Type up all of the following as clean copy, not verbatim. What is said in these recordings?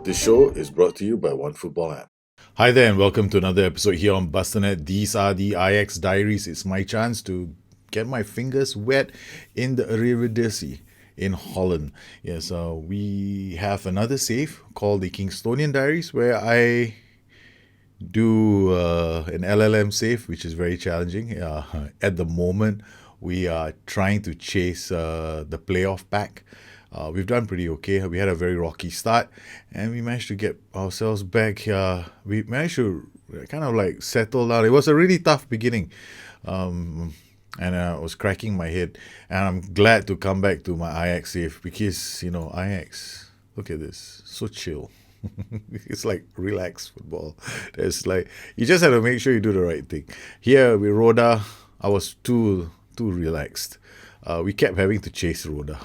This show is brought to you by One Football app. Hi there, and welcome to another episode here on Bustthenet. These are the Ajax Diaries. It's my chance to get my fingers wet in the Eredivisie in Holland. Yes, we have another save called the Kingstonian Diaries, where I do an LLM save, which is very challenging. At the moment, we are trying to chase the playoff pack. We've done pretty okay. We had a very rocky start, and we managed to get ourselves back. We managed to kind of like settle down. It was a really tough beginning, and I was cracking my head. And I'm glad to come back to my Ajax save because Ajax. Look at this, so chill. It's like relaxed football. There's like you just have to make sure you do the right thing. Here with Roda, I was too relaxed. We kept having to chase Roda.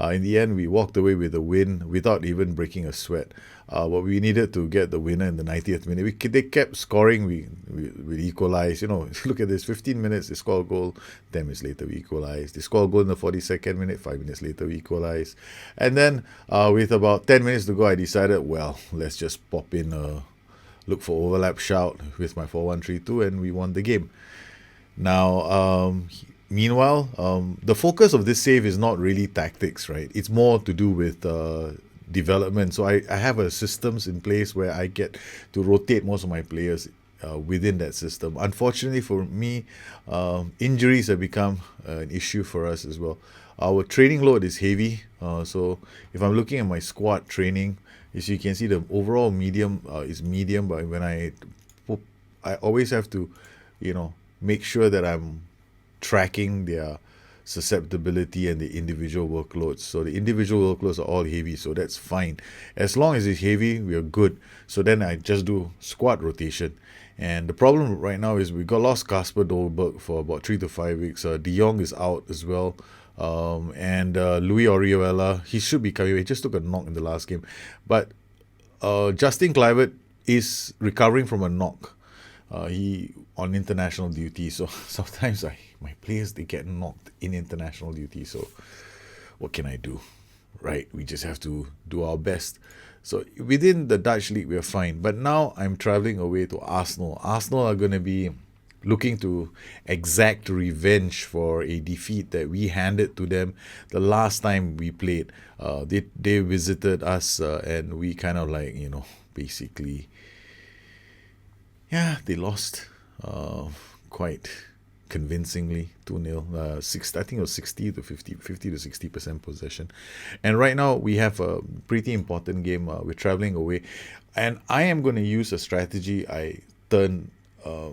In the end, we walked away with a win without even breaking a sweat. But we needed to get the winner in the 90th minute. They kept scoring. We equalized. Look at this. 15 minutes, they score a goal. 10 minutes later, we equalized. They score a goal in the 42nd minute. 5 minutes later, we equalized. And then with about 10 minutes to go, I decided, well, let's just pop in look for overlap shout with my 4-1-3-2, and we won the game. Now, meanwhile, the focus of this save is not really tactics, right? It's more to do with development. So I have a systems in place where I get to rotate most of my players within that system. Unfortunately for me, injuries have become an issue for us as well. Our training load is heavy. So if I'm looking at my squad training, as you can see, the overall medium is medium. But when I always have to, make sure that I'm tracking their susceptibility and the individual workloads. So the individual workloads are all heavy, so that's fine. As long as it's heavy, we are good. So then I just do squad rotation. And the problem right now is we got lost Kasper Dolberg for about 3 to 5 weeks. De Jong is out as well. And Louis Orihuela, he should be coming. He just took a knock in the last game. But Justin Kluivert is recovering from a knock. He on international duty, so sometimes my players, they get knocked in international duty. So what can I do, right? We just have to do our best. So within the Dutch league, we're fine. But now I'm traveling away to Arsenal. Arsenal are going to be looking to exact revenge for a defeat that we handed to them the last time we played. They visited us, and we kind of basically, they lost quite convincingly, 2-0. I think it was 50 to 60% possession. And right now we have a pretty important game. We're traveling away, and I am going to use a strategy I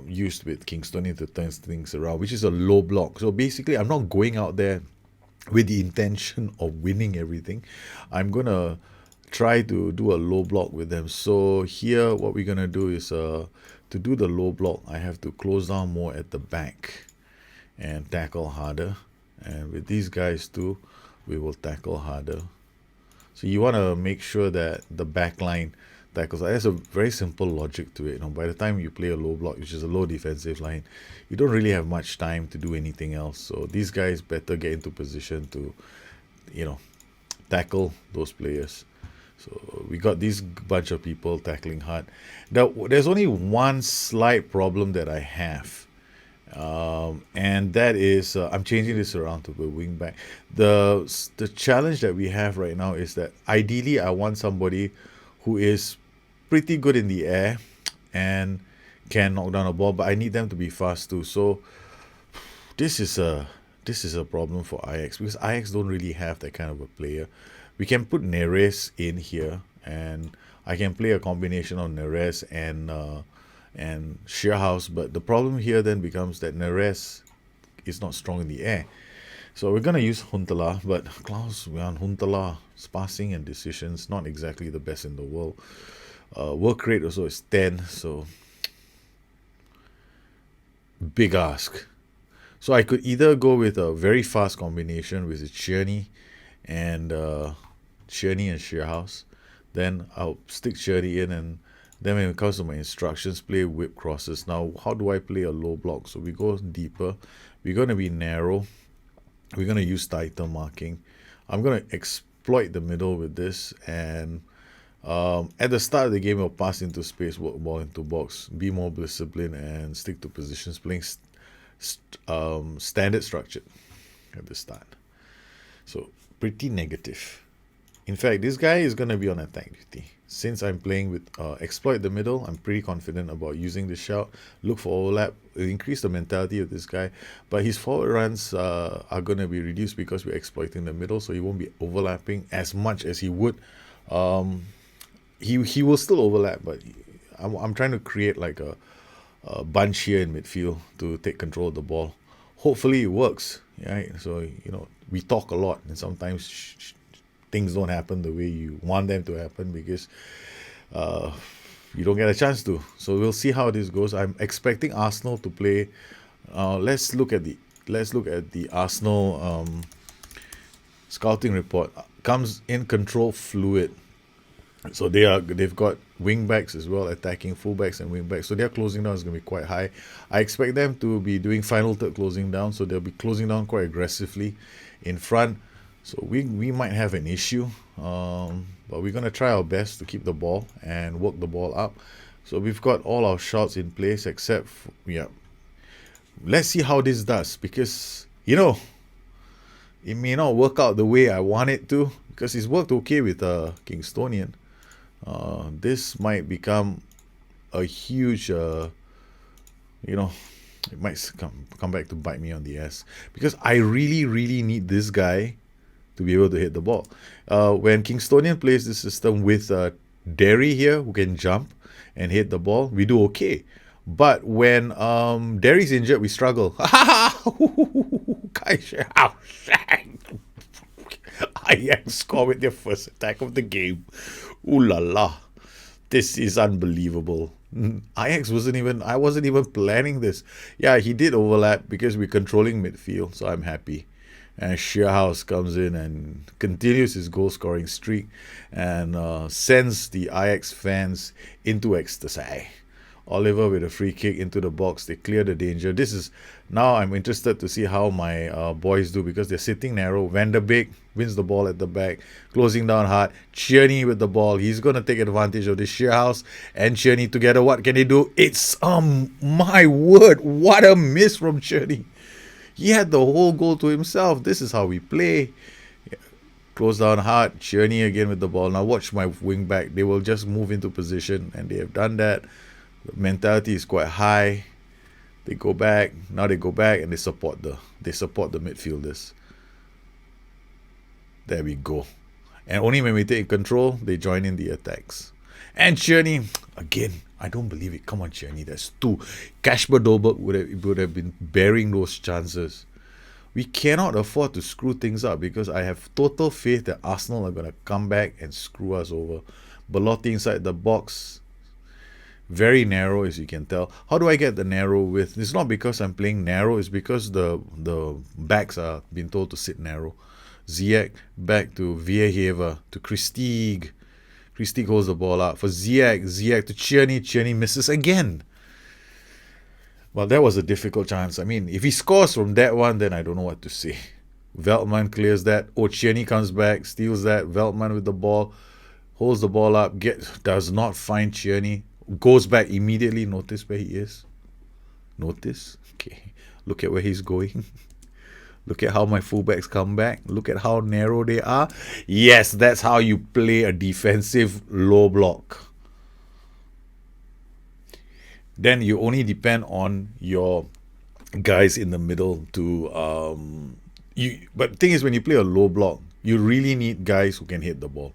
used with Kingstonian to turn things around, which is a low block. So basically, I'm not going out there with the intention of winning everything. I'm going to try to do a low block with them. So here what we're going to do is to do the low block, I have to close down more at the back and tackle harder. And with these guys too, we will tackle harder. So you want to make sure that the back line tackles. There's a very simple logic to it. By the time you play a low block, which is a low defensive line, you don't really have much time to do anything else. So these guys better get into position to, tackle those players. So we got this bunch of people tackling hard. Now, there's only one slight problem that I have. And that is, I'm changing this around to a wing back. The challenge that we have right now is that ideally I want somebody who is pretty good in the air and can knock down a ball, but I need them to be fast too. So this is a problem for Ajax, because Ajax don't really have that kind of a player. We can put Neres in here, and I can play a combination of Neres and Shearhouse. But the problem here then becomes that Neres is not strong in the air. So we're going to use Huntelaar, but Klaus-Jan Huntelaar's passing and decisions, not exactly the best in the world. Work rate also is 10, so big ask. So I could either go with a very fast combination with Tierney and Shearhouse. Then I'll stick Tierney in, and then when it comes to my instructions, play whip crosses. Now, how do I play a low block? So we go deeper. We're going to be narrow. We're going to use tighter marking. I'm going to exploit the middle with this, and At the start of the game, we'll pass into space, work ball into box, be more disciplined, and stick to positions, playing standard structured at the start. So pretty negative. In fact, this guy is going to be on attack duty. Since I'm playing with exploit the middle, I'm pretty confident about using the shout, look for overlap, increase the mentality of this guy. But his forward runs are going to be reduced because we're exploiting the middle, so he won't be overlapping as much as he would. He will still overlap, but I'm trying to create like a bunch here in midfield to take control of the ball. Hopefully it works, right? So, we talk a lot, and sometimes things don't happen the way you want them to happen because you don't get a chance to. So we'll see how this goes. I'm expecting Arsenal to play. Let's look at the Arsenal scouting report. Comes in control fluid. So they've got wing backs as well, attacking fullbacks and wing backs. So their closing down is going to be quite high. I expect them to be doing final third closing down. So they'll be closing down quite aggressively in front. So we might have an issue, but we're going to try our best to keep the ball and work the ball up. So we've got all our shots in place except let's see how this does, because it may not work out the way I want it to, because it's worked okay with Kingstonian. This might become a huge it might come back to bite me on the ass, because I really need this guy to be able to hit the ball. When Kingstonian plays this system with Derry here, who can jump and hit the ball, we do okay. But when Derry's injured, we struggle. Ajax score with their first attack of the game. Ooh la la. This is unbelievable. I wasn't even planning this. Yeah, he did overlap because we're controlling midfield, so I'm happy. And Shearhouse comes in and continues his goal scoring streak and sends the Ajax fans into ecstasy. Oliver with a free kick into the box. They clear the danger. Now I'm interested to see how my boys do, because they're sitting narrow. Van der Beek wins the ball at the back, closing down hard. Tierney with the ball. He's going to take advantage of this. Shearhouse and Tierney together. What can they do? It's, my word, what a miss from Tierney. He had the whole goal to himself. This is how we play. Close down hard. Tierney again with the ball. Now watch my wing back. They will just move into position, and they have done that. The mentality is quite high. They go back. Now they go back and they support the midfielders. There we go. And only when we take control, they join in the attacks. And Tierney, again, I don't believe it. Come on, Tierney, that's two. Kasper Dolberg would have been bearing those chances. We cannot afford to screw things up, because I have total faith that Arsenal are going to come back and screw us over. Belotti inside the box. Very narrow, as you can tell. How do I get the narrow width? It's not because I'm playing narrow. It's because the backs are being told to sit narrow. Ziyech back to Viergever to Christig. Christig holds the ball out for Ziyech to Tierney. Tierney misses again. Well, that was a difficult chance. I mean, if he scores from that one, then I don't know what to say. Veltman clears that. Tierney comes back, steals that. Veltman with the ball, holds the ball up, does not find Tierney. Goes back immediately. Notice where he is. Notice. Okay. Look at where he's going. Look at how my fullbacks come back. Look at how narrow they are. Yes, that's how you play a defensive low block. Then you only depend on your guys in the middle to but the thing is, when you play a low block, you really need guys who can hit the ball.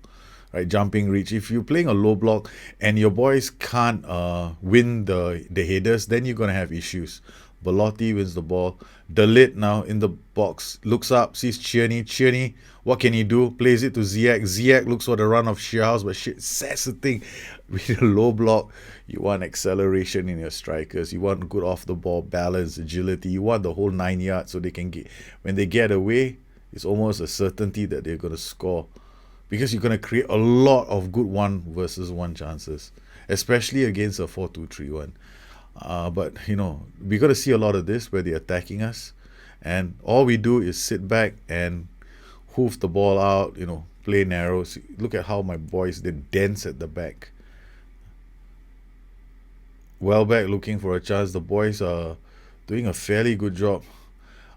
Right, jumping reach. If you're playing a low block and your boys can't win the headers, then you're going to have issues. Belotti wins the ball. De Ligt now in the box. Looks up, sees Tierney. Tierney, what can he do? Plays it to Ziyech. Ziyech looks for the run of Shearhouse, but that's the thing. With a low block, you want acceleration in your strikers. You want good off-the-ball balance, agility. You want the whole 9 yards so they can get... When they get away, it's almost a certainty that they're going to score. Because you're going to create a lot of good 1-versus-1 chances, especially against a 4-2-3-1. But, we're going to see a lot of this where they're attacking us. And all we do is sit back and hoof the ball out, play narrow. See, look at how my boys, they're dense at the back. Welbeck looking for a chance. The boys are doing a fairly good job.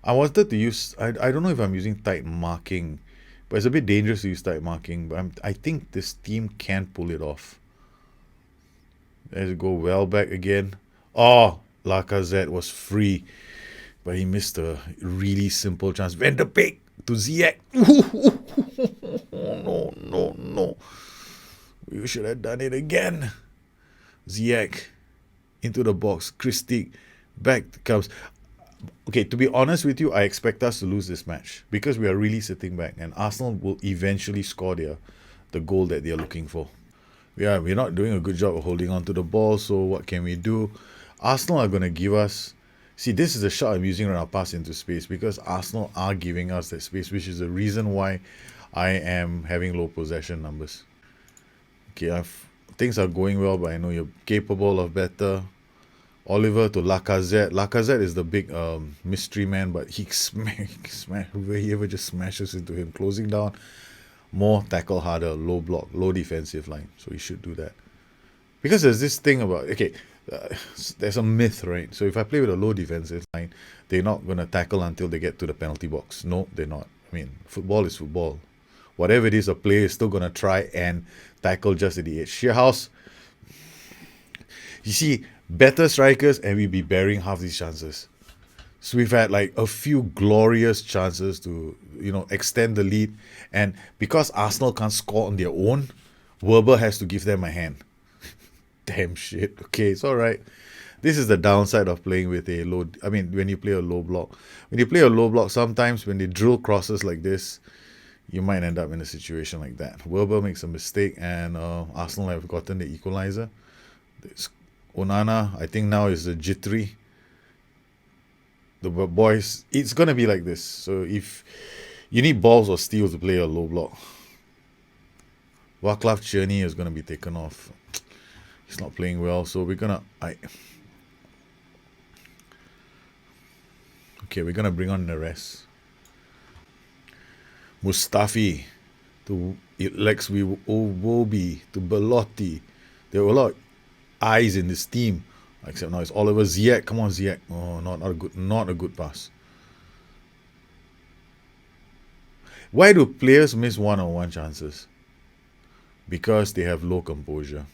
I wanted to use, I don't know if I'm using tight marking, but it's a bit dangerous to use tight marking. But I think this team can pull it off. Let's go Welbeck again. Oh, Lacazette was free, but he missed a really simple chance. Van de Beek to Ziyech. No, no, no. We should have done it again. Ziyech into the box. Christie back comes. Okay, to be honest with you, I expect us to lose this match because we are really sitting back, and Arsenal will eventually score the goal that they are looking for. Yeah, we're not doing a good job of holding on to the ball, so what can we do? Arsenal are going to give us... See, this is the shot I'm using when I pass into space because Arsenal are giving us that space, which is the reason why I am having low possession numbers. Okay, things are going well, but I know you're capable of better. Oliver to Lacazette. Lacazette is the big mystery man, but he ever just smashes into him, closing down. More tackle harder, low block, low defensive line. So he should do that. Because there's this thing about, there's a myth, right? So if I play with a low defensive line, they're not going to tackle until they get to the penalty box. No, they're not. I mean, football is football. Whatever it is, a player is still going to try and tackle just at the edge. Shearhouse, you see, better strikers and we'd be burying half these chances. So we've had like a few glorious chances to, extend the lead. And because Arsenal can't score on their own, Werber has to give them a hand. Damn shit. Okay, it's all right. This is the downside of playing with a low... when you play a low block. When you play a low block, sometimes when they drill crosses like this, you might end up in a situation like that. Werber makes a mistake and Arsenal have gotten the equalizer. Onana, I think now is the jittery. The boys, it's going to be like this. So if you need balls or steals to play a low block, Václav Černý is going to be taken off. He's not playing well, so we're going to... Okay, we're going to bring on the rest. Mustafi to Lex Iwobi to Belotti. There were a lot of eyes in this team. Except now it's Oliver. Ziyech. Come on, Ziyech. Oh, not a good pass. Why do players miss one-on-one chances? Because they have low composure.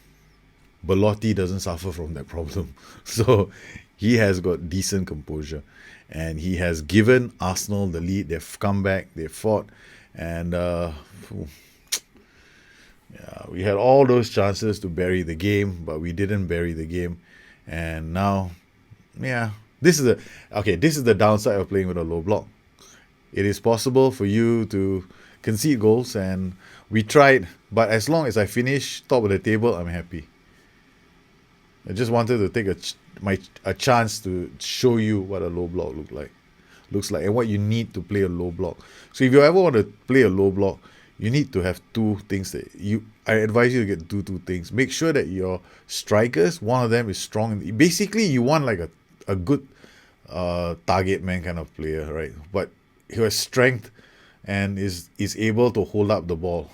Belotti doesn't suffer from that problem. So he has got decent composure. And he has given Arsenal the lead. They've come back. They've fought. And we had all those chances to bury the game, but we didn't bury the game. And now, this is the downside of playing with a low block. It is possible for you to concede goals, and we tried, but as long as I finish top of the table, I'm happy. I just wanted to take a chance to show you what a low block looks like, and what you need to play a low block. So if you ever want to play a low block, you need to have two things I advise you to get two things. Make sure that your strikers, one of them is strong. Basically, you want like a good target man kind of player, right? But who has strength and is able to hold up the ball,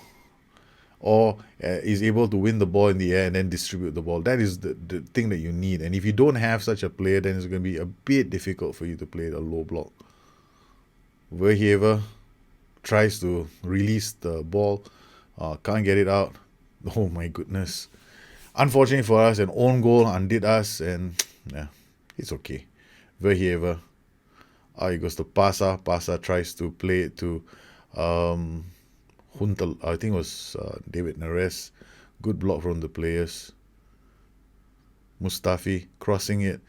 or is able to win the ball in the air and then distribute the ball. That is the thing that you need. And if you don't have such a player, then it's going to be a bit difficult for you to play the low block. Verhever tries to release the ball, can't get it out. Oh my goodness. Unfortunately for us, an own goal undid us, and it's okay. Verhever. He goes to Pasa. Pasa tries to play it to Huntel. I think it was David Neres. Good block from the players. Mustafi crossing it.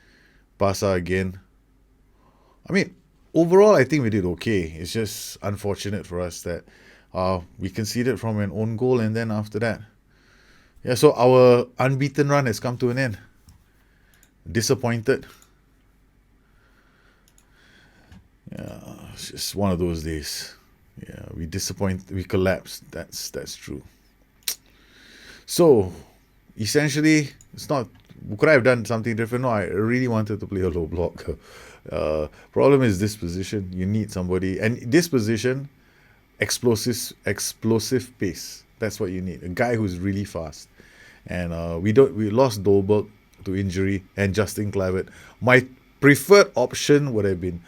Pasa again. Overall, I think we did okay. It's just unfortunate for us that we conceded from an own goal, and then after that, so our unbeaten run has come to an end. Disappointed. It's just one of those days. We collapsed. That's true. So, essentially, it's not... Could I have done something different? No, I really wanted to play a low block. Problem is this position. You need somebody. And this position, explosive pace. That's what you need. A guy who's really fast. And we lost Dolberg to injury and Justin Kluivert. My preferred option would have been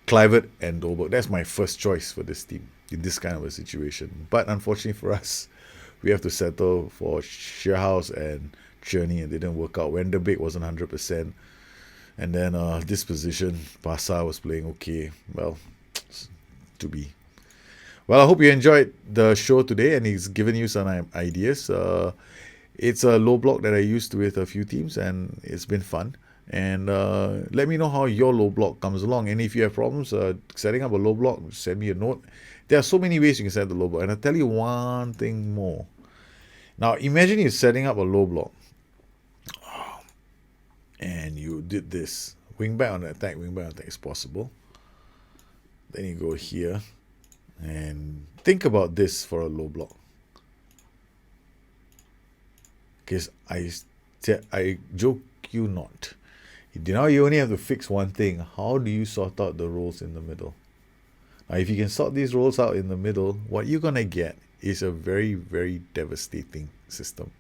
Kluivert and Dolberg. That's my first choice for this team in this kind of a situation. But unfortunately for us, we have to settle for Shearhouse and Cherney, and they didn't work out. Wenderbeek wasn't 100%. And then this position, Pasa was playing okay. Well, to be. Well, I hope you enjoyed the show today and he's given you some ideas. It's a low block that I used with a few teams and it's been fun. And let me know how your low block comes along. And if you have problems setting up a low block, send me a note. There are so many ways you can set the low block. And I'll tell you one thing more. Now, imagine you're setting up a low block. And you did this. Wingback on attack, wingback on attack is possible. Then you go here. And think about this for a low block. Because I joke you not. Now you only have to fix one thing. How do you sort out the roles in the middle? Now, if you can sort these roles out in the middle, what you're going to get is a very, very devastating system,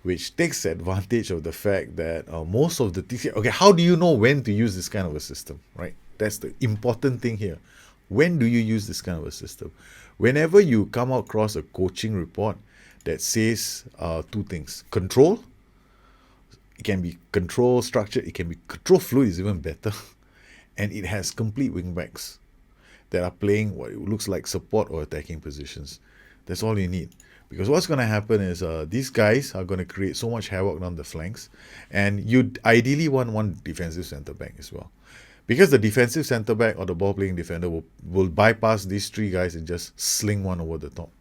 which takes advantage of the fact that most of the things... Okay, how do you know when to use this kind of a system, right? That's the important thing here. When do you use this kind of a system? Whenever you come across a coaching report that says two things. Control. It can be control structure. It can be control fluid is even better. And it has complete wingbacks that are playing what it looks like support or attacking positions. That's all you need. Because what's going to happen is these guys are going to create so much havoc on the flanks. And you ideally want one defensive centre-back as well. Because the defensive centre-back or the ball-playing defender will bypass these three guys and just sling one over the top.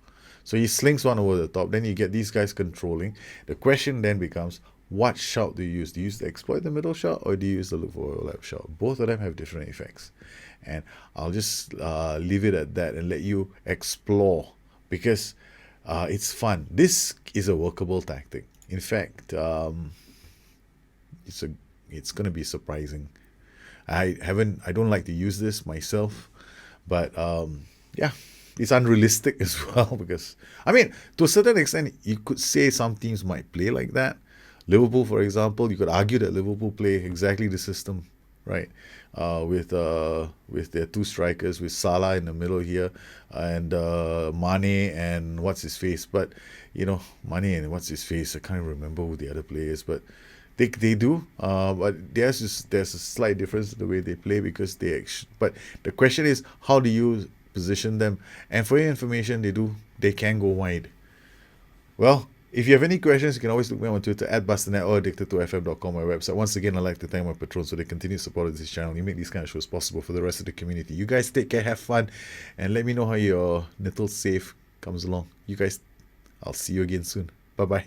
So he slings one over the top. Then you get these guys controlling. The question then becomes, what shout do you use? Do you use the exploit the middle shout or do you use the look for overlap shout? Both of them have different effects. And I'll just leave it at that and let you explore. Because it's fun. This is a workable tactic. In fact, it's going to be surprising. I don't like to use this myself, but yeah, it's unrealistic as well because, I mean, to a certain extent, you could say some teams might play like that. Liverpool, for example, you could argue that Liverpool play exactly the system, right? With their two strikers, with Salah in the middle here, and Mane and what's his face. But Mane and what's his face, I can't remember who the other players, but they do. But there's a slight difference in the way they play because but the question is, how do you position them? And for your information, they can go wide. Well, if you have any questions, you can always look me on Twitter at Bustthenet or addicted2fm.com, my website. Once again, I'd like to thank my patrons for their continued support of this channel. You make these kind of shows possible for the rest of the community. You guys take care, have fun, and let me know how your little save comes along. You guys, I'll see you again soon. Bye-bye.